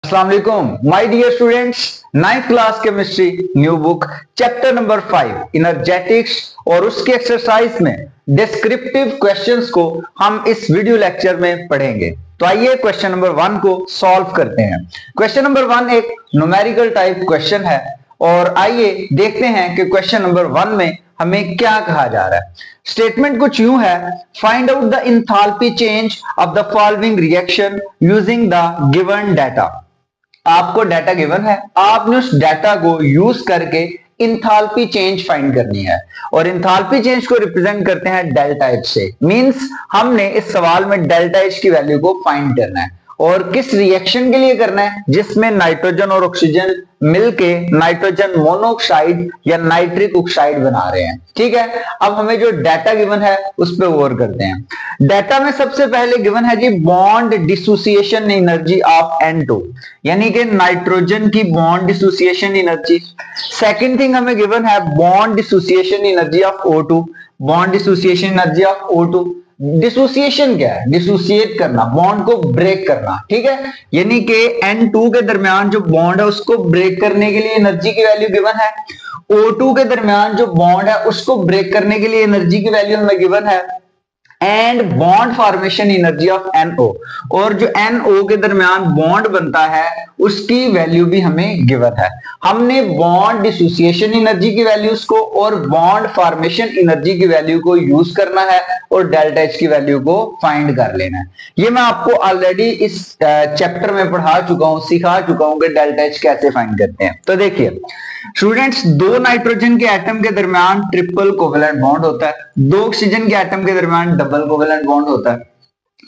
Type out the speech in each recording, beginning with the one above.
अस्सलाम वालेकुम my dear students. 9th class chemistry new book chapter number 5 energetics और उसके एक्सरसाइज में डिस्क्रिप्टिव क्वेश्चंस को हम इस वीडियो लेक्चर में पढ़ेंगे। तो आइए क्वेश्चन नंबर 1 को सॉल्व करते हैं। क्वेश्चन नंबर 1 एक न्यूमेरिकल टाइप क्वेश्चन है और आइए देखते हैं कि क्वेश्चन नंबर 1 में हमें क्या कहा जा रहा है। स्टेटमेंट कुछ यूं है, find out the enthalpy change of the following reaction using the given data. आपको डाटा गिवन है, आपने उस डाटा को यूज करके इंथैल्पी चेंज फाइंड करनी है और इंथैल्पी चेंज को रिप्रेजेंट करते हैं डेल्टा एच से। मींस हमने इस सवाल में डेल्टा एच की वैल्यू को फाइंड करना है और किस रिएक्शन के लिए करना है, जिसमें नाइट्रोजन और ऑक्सीजन मिलके नाइट्रोजन मोनोऑक्साइड या नाइट्रिक ऑक्साइड बना रहे हैं। ठीक है, अब हमें जो डाटा गिवन है उस पर गौर करते हैं। डाटा में सबसे पहले गिवन है जी bond dissociation energy of N2, यानी कि नाइट्रोजन की bond dissociation energy. Second thing हमें गिवन है bond dissociation energy of O2, bond dissociation energy of O2। Dissociation क्या है? डिसोसिएट करना, बॉन्ड को ब्रेक करना। ठीक है, यानी कि N2 के दरमियान जो बॉन्ड है उसको ब्रेक करने के लिए एनर्जी की वैल्यू गिवन है। O2 के दरमियान जो बॉन्ड है उसको ब्रेक करने के लिए एनर्जी की वैल्यू हमें गिवन है। And bond formation energy of NO, और जो NO के दरमियान बॉन्ड बनता है उसकी वैल्यू भी हमें गिवन है। हमने बॉन्ड डिसोसिएशन एनर्जी की वैल्यूज को और बॉन्ड फॉर्मेशन एनर्जी की वैल्यू को यूज करना है और डेल्टा एच की वैल्यू को फाइंड कर लेना है। ये मैं आपको ऑलरेडी इस चैप्टर में पढ़ा चुका हूं, सिखा चुका हूं कि डेल्टा एच कैसे फाइंड करते हैं। तो देखिए स्टूडेंट्स, दो नाइट्रोजन के एटम के दरमियान ट्रिपल कोवेलेंट बॉन्ड होता है, दो ऑक्सीजन के एटम के दरमियान डबल कोवेलेंट बॉन्ड होता है।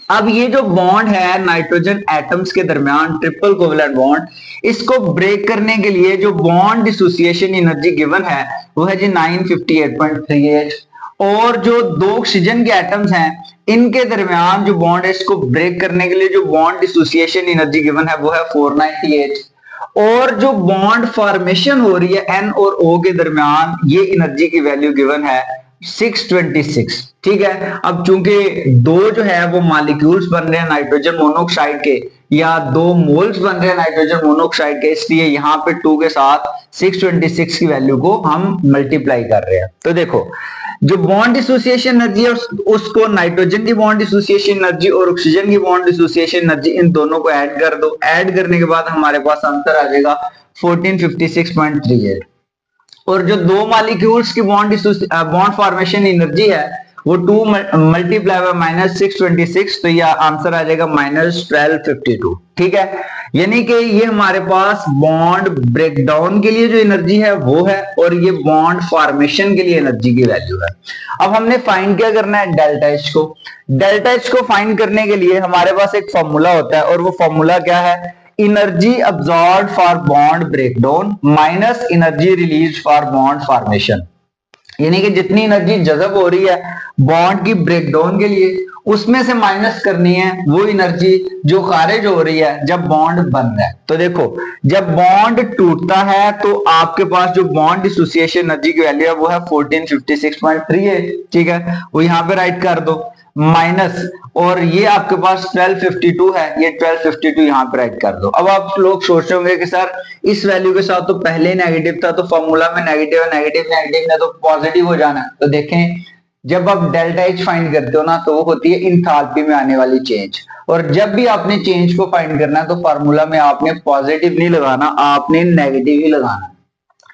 अब ये जो बॉन्ड है नाइट्रोजन एटम्स के दरमियान ट्रिपल कोवेलेंट बॉन्ड, इसको ब्रेक करने के लिए जो बॉन्ड डिसोसिएशन एनर्जी गिवन है वो है जी 958.38, और जो दो ऑक्सीजन के एटम्स हैं इनके दरमियान जो बॉन्ड है इसको ब्रेक करने के लिए जो बॉन्ड डिसोसिएशन एनर्जी गिवन है वो है 498, और जो बॉन्ड फॉर्मेशन हो रही है N और O के दरमियान ये एनर्जी की वैल्यू गिवन है 626। ठीक है, अब चूंकि दो जो है वो मॉलिक्यूल्स बन रहे हैं नाइट्रोजन मोनोऑक्साइड के या दो मोल्स बन रहे हैं नाइट्रोजन मोनोऑक्साइड के, इसलिए यहाँ पे 2 के साथ 626 की वैल्यू को हम मल्टीप्लाई कर रहे हैं। तो देखो जो बॉन्ड डिसोसिएशन एनर्जी है उसको नाइट्रोजन की बॉन्ड डिसोसिएशन एनर्जी और ऑक्सीजन की बॉन्ड डिसोसिएशन एनर्जी इन दोनों को ऐड कर दो। ऐड करने के बाद हमारे पास आंसर आ जाएगा 1456.38, और जो दो मॉलिक्यूल्स की बॉन्ड फॉर्मेशन एनर्जी है वो 2 मल्टीप्लाई बाय -626, तो यह आंसर आ जाएगा -1252। ठीक है, यानी कि ये हमारे पास बॉन्ड ब्रेकडाउन के लिए जो एनर्जी है वो है और ये बॉन्ड फॉर्मेशन के लिए एनर्जी की वैल्यू है। अब हमने फाइंड क्या करना है? डेल्टा एच को। डेल्टा एच को फाइंड करने के लिए हमारे पास एक फॉर्मूला होता है और वो फॉर्मूला क्या है? Energy absorb for bond breakdown minus energy release for bond formation, यानी कि जितनी एनर्जी जज़ब हो रही है बॉन्ड की ब्रेकडाउन के लिए उसमें से माइनस करनी है वो एनर्जी जो खारिज हो रही है जब बॉन्ड बन रहा है। तो देखो जब बॉन्ड टूटता है तो आपके पास जो बॉन्ड डिसोसिएशन एनर्जी की वैल्यू है वो है 1456.38। ठीक है, वो यहां पे राइट कर दो माइनस, और ये आपके पास 1252 है, ये 1252 यहां पे राइट कर दो। अब आप लोग सोच रहे होंगे कि सर इस वैल्यू के साथ तो पहले नेगेटिव था, तो फॉर्मूला में नेगेटिव है, नेगेटिव ने तो पॉजिटिव हो जाना है। तो देखें जब आप डेल्टा एच फाइंड करते हो ना तो वो होती है इंथैल्पी में आने वाली चेंज, और जब भी आपने चेंज को फाइंड करना है तो फार्मूला में आपने पॉजिटिव नहीं लगाना, आपने नेगेटिव ही लगाना।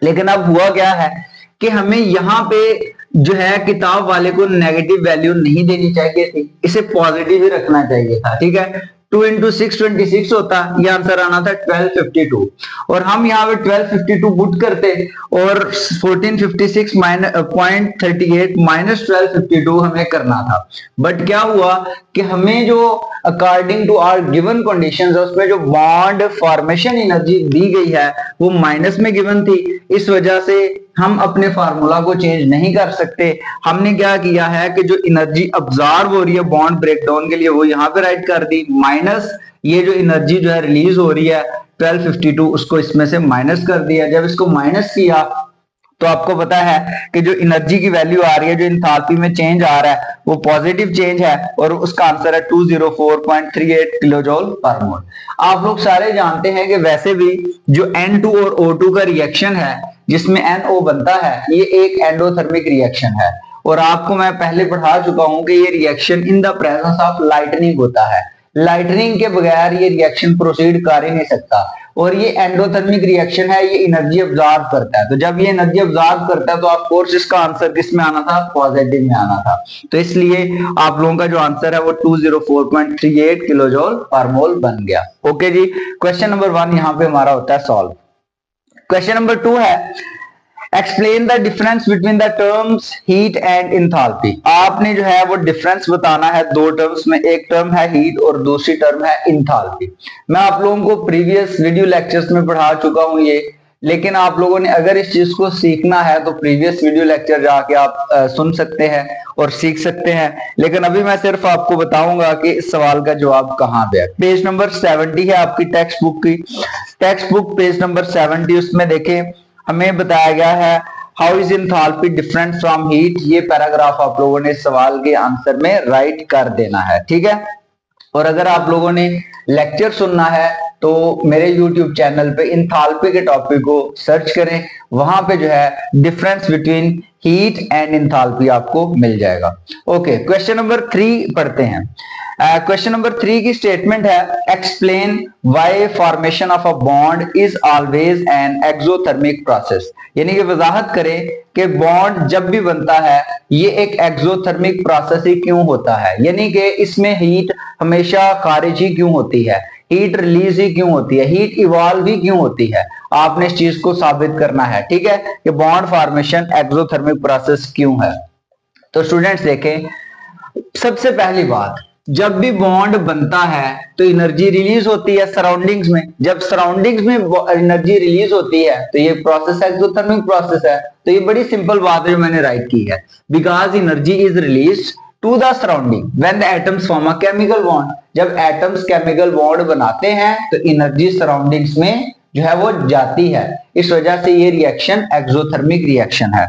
लेकिन अब हुआ क्या है कि हमें यहाँ पे जो है किताब वाले को नेगेटिव वैल्यू नहीं देनी चाहिए थी, इसे पॉजिटिव ही रखना चाहिए था। ठीक है, 2 into 626 होता, ये आंसर आना था 1252, और हम यहाँ पे 1252 पुट करते और 1456.38 माइनस 1252 हमें करना था। बट क्या हुआ कि हमें जो according to our given conditions उसमें जो बॉन्ड फॉर्मेशन एनर्जी दी गई है वो माइनस में गिवन थी, इस वजह से हम अपने फार्मूला को चेंज नहीं कर सकते। हमने क्या किया है कि जो एनर्जी अब्सॉर्ब हो रही है बॉन्ड ब्रेकडाउन के लिए वो यहाँ पे राइट कर दी, माइनस ये जो एनर्जी जो है रिलीज हो रही है 1252 उसको इसमें से माइनस कर दिया। जब इसको माइनस किया तो आपको पता है कि जो एनर्जी की वैल्यू आ रही है, जो इंथैल्पी में चेंज आ रहा है, वो पॉजिटिव चेंज है और उसका आंसर है 204.38 किलोजोल पर मोल। आप लोग सारे जानते हैं कि वैसे भी जो N2 और O2 का रिएक्शन है जिसमें NO बनता है, ये एक एंडोथर्मिक रिएक्शन है और आपको मैं पहले पढ़ा चुका हूं कि ये reaction in the presence of lightning होता है। लाइटनिंग के बगैर ये रिएक्शन प्रोसीड कर ही नहीं सकता और ये एंडोथर्मिक रिएक्शन है, ये एनर्जी ऑब्जॉर्व करता है। तो जब ये एनर्जी ऑब्जॉर्व करता है तो ऑफ कोर्स इसका आंसर किस में आना था, पॉजिटिव में आना था। तो इसलिए आप लोगों का जो आंसर है वो 204.38 किलोजोल पर मोल बन गया। ओके जी, क्वेश्चन नंबर 1 यहां पे हमारा होता है सॉल्व। क्वेश्चन नंबर 2 है explain the difference between the terms heat and enthalpy. आपने जो है वो डिफरेंस बताना है दो टर्म्स में, एक टर्म है हीट और दूसरी टर्म है इंथैल्पी। मैं आप लोगों को प्रीवियस वीडियो लेक्चर्स में पढ़ा चुका हूं ये, लेकिन आप लोगों ने अगर इस चीज को सीखना है तो प्रीवियस वीडियो लेक्चर जाके आप सुन सकते हैं और सीख सकते हैं। लेकिन अभी मैं सिर्फ आपको बताऊंगा कि इस सवाल का जवाब कहां पे है। पेज नंबर 70 है आपकी टेक्स्ट बुक की, टेक्स्ट बुक पेज नंबर 70, उसमें देखें हमें बताया गया है how is enthalpy different from heat. ये पैराग्राफ आप लोगों ने सवाल के आंसर में राइट कर देना है, ठीक है। और अगर आप लोगों ने लेक्चर सुनना है तो मेरे YouTube चैनल पे इंथैल्पी के टॉपिक को सर्च करें, वहां पे जो है difference between heat and enthalpy आपको मिल जाएगा। ओके, क्वेश्चन नंबर 3 पढ़ते हैं। क्वेश्चन नंबर 3 की स्टेटमेंट है explain why formation of a bond is always an exothermic process. यानी कि वजाहत करें कि बॉन्ड जब भी बनता है ये एक एक्सोथर्मिक प्रोसेस ही क्यों होता है, यानी कि इसमें हीट हमेशा खारिज ही क्यों होती है, हीट रिलीज ही क्यों होती है, हीट इवॉल्व ही क्यों होती है। आपने इस चीज को साबित करना है, ठीक है, कि बॉन्ड फॉर्मेशन एक्सोथर्मिक प्रोसेस क्यों है। तो स्टूडेंट्स देखें, सबसे पहली बात, जब भी बॉन्ड बनता है तो एनर्जी रिलीज होती है सराउंडिंग्स में। जब सराउंडिंग्स में एनर्जी रिलीज होती है तो ये प्रोसेस एक्सोथर्मिक प्रोसेस है। तो ये बड़ी सिंपल बात है जो मैंने राइट की है, because energy is release to the surrounding when the atoms form a chemical bond. जब एटम्स केमिकल बॉन्ड बनाते हैं तो एनर्जी सराउंडिंग्स में जो है वो जाती है, इस वजह से ये रिएक्शन एक्सोथर्मिक रिएक्शन है।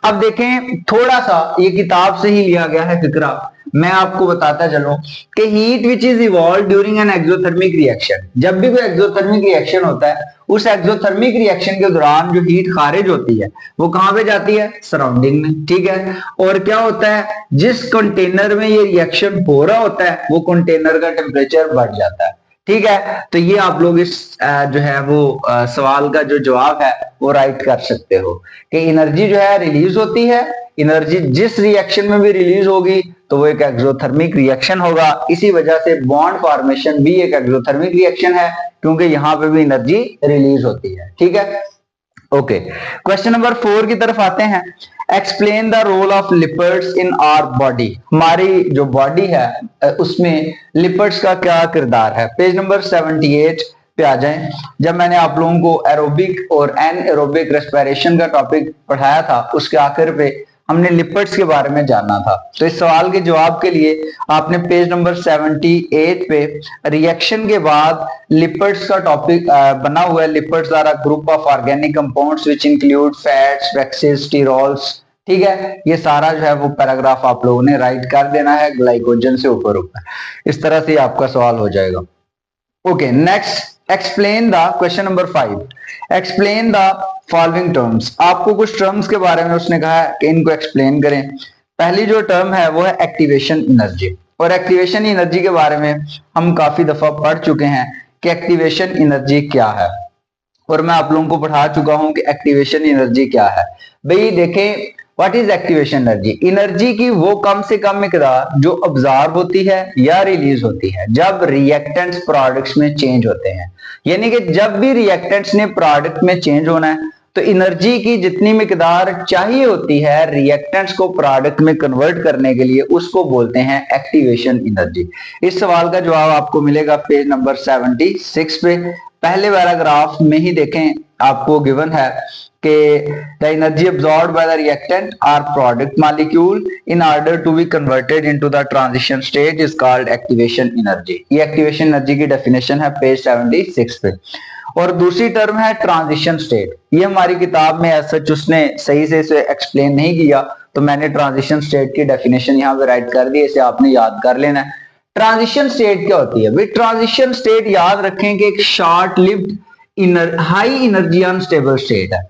अब देखें, थोड़ा सा ये किताब से ही लिया गया है फिक्रा, मैं आपको बताता चलूं कि heat which is evolve during an exothermic reaction. जब भी कोई एक्सोथर्मिक रिएक्शन होता है, उस एक्सोथर्मिक रिएक्शन के दौरान जो हीट खारिज होती है वो कहां पे जाती है, सराउंडिंग में, ठीक है। और क्या होता है, जिस कंटेनर में ये रिएक्शन हो रहा होता है वो कंटेनर का टेम्परेचर बढ़ जाता है, ठीक है। तो ये आप लोग इस जो है वो सवाल का जो जवाब है वो राइट कर सकते हो कि एनर्जी जो है रिलीज होती है, एनर्जी जिस रिएक्शन में भी रिलीज होगी तो वो एक एक्सोथर्मिक रिएक्शन होगा। इसी वजह से बॉन्ड फॉर्मेशन भी एक एक्सोथर्मिक रिएक्शन है, क्योंकि यहां पे भी एनर्जी रिलीज होती है, ठीक है। ओके, क्वेश्चन नंबर 4 की तरफ आते हैं। Explain the role of lipids in our body. हमारी जो बॉडी है उसमें लिपिड्स का क्या किरदार है। पेज नंबर 78 पे आ जाएं। जब मैंने आप लोगों को एरोबिक और एनएरोबिक रेस्पिरेशन का टॉपिक पढ़ाया था, उसके आखिर पे हमने लिपिड्स के बारे में जाना था। तो इस सवाल के जवाब के लिए आपने पेज नंबर 78 पे रिएक्शन के बाद लिपिड्स का टॉपिक बना हुआ है। Lipids are a group of organic compounds which include fats, waxes, sterols, ठीक है। ये सारा जो है वो पैराग्राफ आप लोगों ने राइट कर देना है ग्लाइकोजन से ऊपर ऊपर, इस तरह से आपका सवाल हो जाएगा। Okay, next explain the question number 5, explain the following terms. आपको कुछ टर्म्स के बारे में उसने कहा है कि इनको एक्सप्लेन करें। पहली जो टर्म है वो है एक्टिवेशन एनर्जी, और एक्टिवेशन एनर्जी के बारे में हम काफी दफा पढ़ चुके हैं कि एक्टिवेशन एनर्जी क्या है, और मैं आप लोगों को पढ़ा चुका हूं कि एक्टिवेशन एनर्जी क्या है। भाई देखें, what is activation energy. Energy की वो कम से कम मिकदार जो ऑब्जॉर्व होती है या रिलीज होती है जब रिएक्टेंट्स प्रोडक्ट्स में चेंज होते हैं। यानी कि जब भी रिएक्टेंट्स ने प्रोडक्ट में चेंज होना है तो एनर्जी की जितनी मिकदार चाहिए होती है रिएक्टेंट्स को प्रोडक्ट में कन्वर्ट करने के लिए, उसको बोलते हैं एक्टिवेशन एनर्जी। इस सवाल का जवाब आपको मिलेगा पेज नंबर 76 पे। पहले पैराग्राफ में ही देखें, आपको गिवन है कि the energy absorbed by the reactant or product molecule in order to be converted into the transition state is called activation energy। ये activation energy की डेफिनेशन है पेज 76 पे। और दूसरी टर्म है ट्रांजिशन स्टेट। ये हमारी किताब में ऐसा उसने सही से इसे एक्सप्लेन नहीं किया, तो मैंने ट्रांजिशन स्टेट की डेफिनेशन यहाँ पे राइट कर दी, इसे आपने याद कर लेना है। ट्रांजिशन स्टेट क्या होती है भाई? ट्रांजिशन स्टेट याद रखें कि एक short lived high energy unstable state है।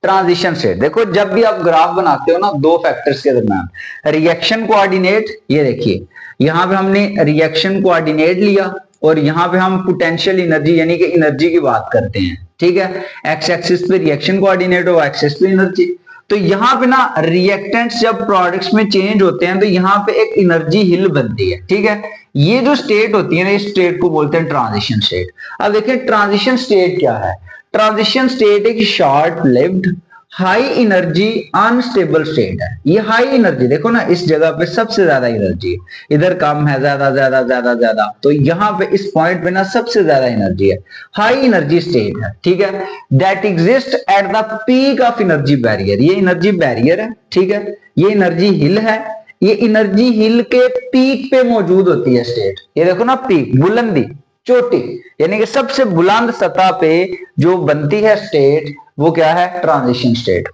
ट्रांजिशन स्टेट देखो, जब भी आप ग्राफ बनाते हो ना, दो फैक्टर्स के दरम्यान, रिएक्शन कोऑर्डिनेट, ये देखिए यहां पे हमने रिएक्शन कोऑर्डिनेट लिया और यहां पे हम पोटेंशियल एनर्जी यानी कि एनर्जी की बात करते हैं, ठीक है। एक्स एक्सिस पे रिएक्शन कोऑर्डिनेट और एक्सिस पे एनर्जी। तो यहाँ पे ना रिएक्टेंट्स जब प्रोडक्ट्स में चेंज होते हैं तो यहाँ पे एक एनर्जी हिल बनती है, ठीक है। ये जो स्टेट होती है ना, इस स्टेट को बोलते हैं ट्रांजिशन स्टेट। अब देखिए ट्रांजिशन स्टेट क्या है? ट्रांजिशन स्टेट एक short lived high energy unstable state है। ये हाई एनर्जी देखो ना, इस जगह पे सबसे ज्यादा एनर्जी है, इधर कम है, ज्यादा ज्यादा ज्यादा ज्यादा, तो यहाँ पे इस पॉइंट पे ना सबसे ज्यादा एनर्जी है, हाई एनर्जी स्टेट है, ठीक है। That exist at the peak of energy barrier. ये एनर्जी बैरियर है, ठीक है। ये एनर्जी हिल है, ये एनर्जी हिल के पीक पे मौजूद होती है स्टेट। ये देखो ना, पीक बुलंदी, चोटी, यानी कि सबसे बुलंद सतह पे जो बनती है स्टेट, वो क्या है? Transition state.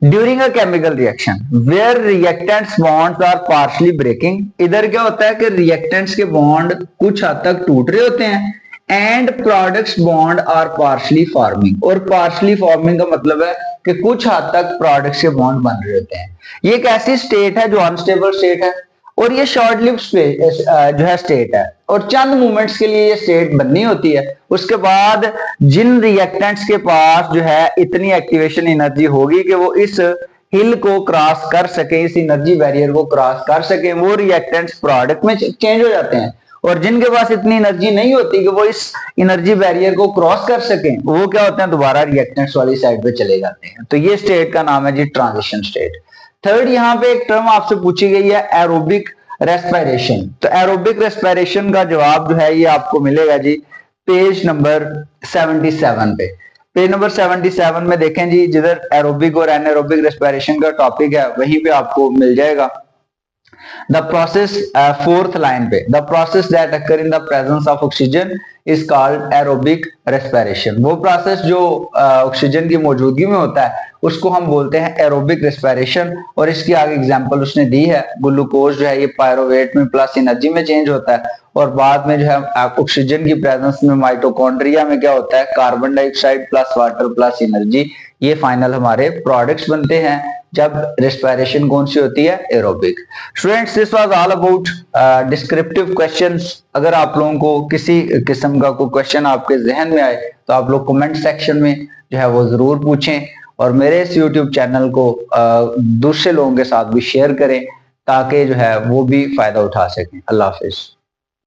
During a chemical reaction where reactants bonds are partially breaking, इधर क्या होता है कि रिएक्टेंट्स के बॉन्ड कुछ हद तक टूट रहे होते हैं, and products bond are partially forming, और पार्शली फॉर्मिंग का मतलब है कि कुछ हद तक प्रोडक्ट्स के बॉन्ड बन रहे होते हैं। ये एक ऐसी स्टेट है जो अनस्टेबल स्टेट है, और ये शॉर्ट लिव जो है स्टेट है, और चंद मोमेंट्स के लिए ये स्टेट बननी होती है। उसके बाद जिन रिएक्टेंट्स के पास जो है इतनी एक्टिवेशन एनर्जी होगी कि वो इस हिल को क्रॉस कर सके, इस एनर्जी बैरियर को क्रॉस कर सके, वो रिएक्टेंट्स प्रोडक्ट में चेंज हो जाते हैं। और जिनके पास इतनी एनर्जी नहीं होती कि वो इस एनर्जी बैरियर को क्रॉस कर सके, वो क्या होते हैं? दोबारा रिएक्टेंट्स वाली साइड पे चले जाते हैं। तो ये स्टेट का नाम है जी ट्रांजिशन स्टेट। थर्ड, यहाँ पे एक टर्म आपसे पूछी गई है एरोबिक रेस्पिरेशन। तो एरोबिक रेस्पिरेशन का जवाब जो है ये आपको मिलेगा जी पेज नंबर 77 पे। पेज नंबर 77 में देखें जी, जिधर एरोबिक और एनारोबिक रेस्पिरेशन का टॉपिक है वहीं पे आपको मिल जाएगा। द प्रोसेस, फोर्थ लाइन पे, the process that occur in the presence of oxygen is called aerobic respiration. वो प्रोसेस जो ऑक्सीजन की मौजूदगी में होता है उसको हम बोलते हैं एरोबिक रेस्पिरेशन। और इसकी आगे एग्जांपल उसने दी है, ग्लूकोज जो है ये पायरोवेट में प्लस एनर्जी में चेंज होता है, और बाद में जो है ऑक्सीजन की प्रेजेंस में माइटोकॉन्ड्रिया में क्या होता है? Carbon dioxide plus water plus energy, ये फाइनल हमारे प्रोडक्ट्स बनते हैं जब रेस्पिरेशन कौन सी होती है? Aerobic. Students, this was all about descriptive questions. अगर आप लोगों को किसी किस्म का कोई क्वेश्चन आपके जहन में आए तो आप लोग कमेंट सेक्शन में जो है वो जरूर पूछें, और मेरे इस यूट्यूब चैनल को दूसरे लोगों के साथ भी शेयर करें ताकि जो है वो भी फायदा उठा सकें। अल्लाह हाफिज।